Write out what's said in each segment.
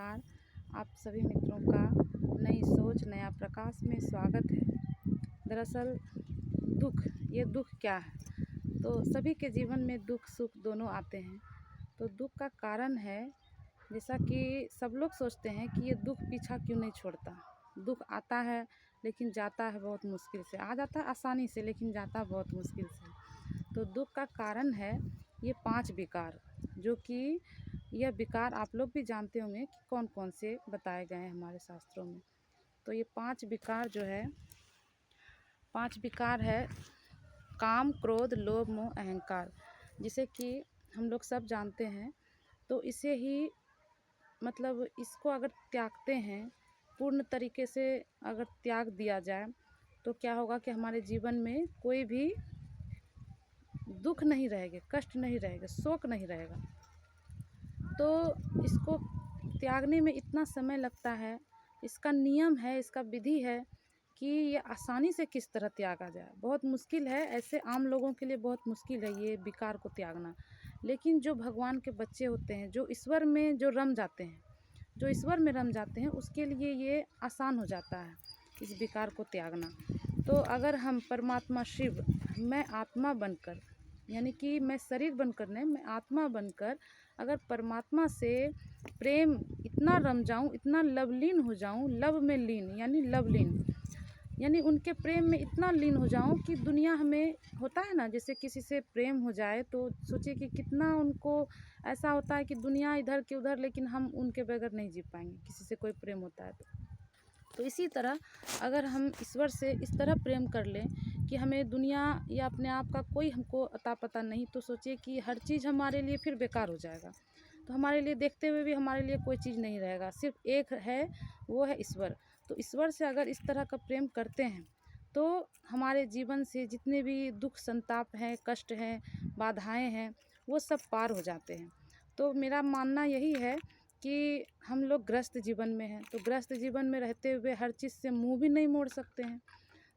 नमस्कार। आप सभी मित्रों का नई सोच नया प्रकाश में स्वागत है। दरअसल ये दुख क्या है? तो सभी के जीवन में दुख सुख दोनों आते हैं। तो दुख का कारण है, जैसा कि सब लोग सोचते हैं कि ये दुख पीछा क्यों नहीं छोड़ता। दुख आता है लेकिन जाता है बहुत मुश्किल से। आ जाता है आसानी से लेकिन जाता बहुत मुश्किल से। तो दुख का कारण है ये 5 विकार, जो कि यह विकार आप लोग भी जानते होंगे कि कौन कौन से बताए गए हैं हमारे शास्त्रों में। तो ये 5 विकार जो है, 5 विकार है काम, क्रोध, लोभ, मोह, अहंकार, जिसे कि हम लोग सब जानते हैं। तो इसे ही मतलब इसको अगर त्यागते हैं, पूर्ण तरीके से अगर त्याग दिया जाए तो क्या होगा कि हमारे जीवन में कोई भी दुख नहीं रहेगा, कष्ट नहीं रहेगा, शोक नहीं रहेगा। तो इसको त्यागने में इतना समय लगता है, इसका नियम है, इसका विधि है कि ये आसानी से किस तरह त्यागा जाए। बहुत मुश्किल है, ऐसे आम लोगों के लिए बहुत मुश्किल है ये विकार को त्यागना। लेकिन जो भगवान के बच्चे होते हैं, जो ईश्वर में रम जाते हैं, जो ईश्वर में रम जाते हैं, उसके लिए ये आसान हो जाता है इस विकार को त्यागना। तो अगर हम परमात्मा शिव, मैं आत्मा बनकर, यानी कि मैं शरीर बनकर नहीं, मैं आत्मा बनकर अगर परमात्मा से प्रेम इतना रम जाऊं, इतना लवलीन हो जाऊं, लव में लीन यानी लवलीन, यानी उनके प्रेम में इतना लीन हो जाऊं कि दुनिया हमें होता है ना, जैसे किसी से प्रेम हो जाए तो सोचिए कि कितना उनको ऐसा होता है कि दुनिया इधर की उधर, लेकिन हम उनके बगैर नहीं जी पाएंगे। किसी से कोई प्रेम होता है तो इसी तरह अगर हम ईश्वर से इस तरह प्रेम कर लें कि हमें दुनिया या अपने आप का कोई हमको अता पता नहीं, तो सोचिए कि हर चीज़ हमारे लिए फिर बेकार हो जाएगा। तो हमारे लिए देखते हुए भी हमारे लिए कोई चीज़ नहीं रहेगा, सिर्फ एक है, वो है ईश्वर। तो ईश्वर से अगर इस तरह का प्रेम करते हैं तो हमारे जीवन से जितने भी दुख संताप हैं, कष्ट हैं, बाधाएं हैं, वो सब पार हो जाते हैं। तो मेरा मानना यही है कि हम लोग ग्रस्त जीवन में हैं, तो ग्रस्त जीवन में रहते हुए हर चीज़ से मुंह भी नहीं मोड़ सकते हैं।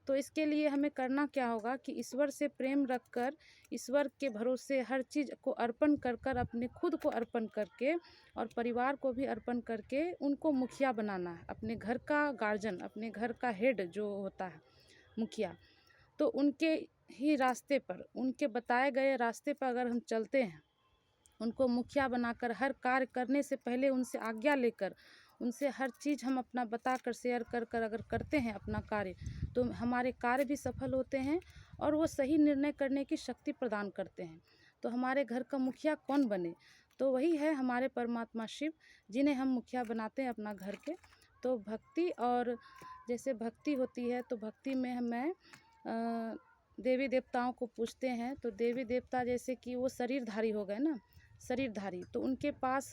तो इसके लिए हमें करना क्या होगा कि ईश्वर से प्रेम रखकर, ईश्वर के भरोसे हर चीज़ को अर्पण कर कर, अपने खुद को अर्पण करके और परिवार को भी अर्पण करके उनको मुखिया बनाना है। अपने घर का गार्जियन, अपने घर का हेड जो होता है मुखिया, तो उनके ही रास्ते पर, उनके बताए गए रास्ते पर अगर हम चलते हैं, उनको मुखिया बनाकर हर कार्य करने से पहले उनसे आज्ञा लेकर, उनसे हर चीज़ हम अपना बताकर शेयर कर कर अगर करते हैं अपना कार्य, तो हमारे कार्य भी सफल होते हैं और वो सही निर्णय करने की शक्ति प्रदान करते हैं। तो हमारे घर का मुखिया कौन बने? तो वही है हमारे परमात्मा शिव, जिन्हें हम मुखिया बनाते हैं अपना घर के। तो भक्ति, और जैसे भक्ति होती है तो भक्ति में हमें देवी देवताओं को पूजते हैं। तो देवी देवता जैसे कि वो शरीरधारी हो गए ना, शरीरधारी, तो उनके पास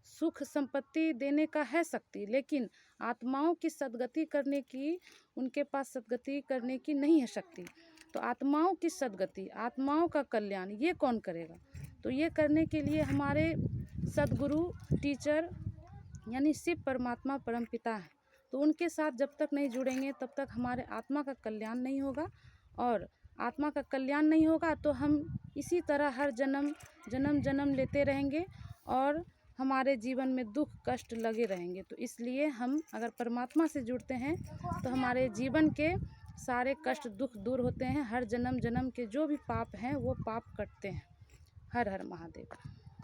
सुख संपत्ति देने का है शक्ति, लेकिन आत्माओं की सद्गति करने की, उनके पास सद्गति करने की नहीं है शक्ति। तो आत्माओं की सद्गति, आत्माओं का कल्याण ये कौन करेगा? तो ये करने के लिए हमारे सद्गुरु, टीचर यानी शिव परमात्मा परमपिता है। तो उनके साथ जब तक नहीं जुड़ेंगे तब तक हमारे आत्मा का कल्याण नहीं होगा, और आत्मा का कल्याण नहीं होगा तो हम इसी तरह हर जन्म जन्म जन्म लेते रहेंगे और हमारे जीवन में दुख कष्ट लगे रहेंगे। तो इसलिए हम अगर परमात्मा से जुड़ते हैं तो हमारे जीवन के सारे कष्ट दुख दूर होते हैं। हर जन्म जन्म के जो भी पाप हैं वो पाप कटते हैं। हर हर महादेव।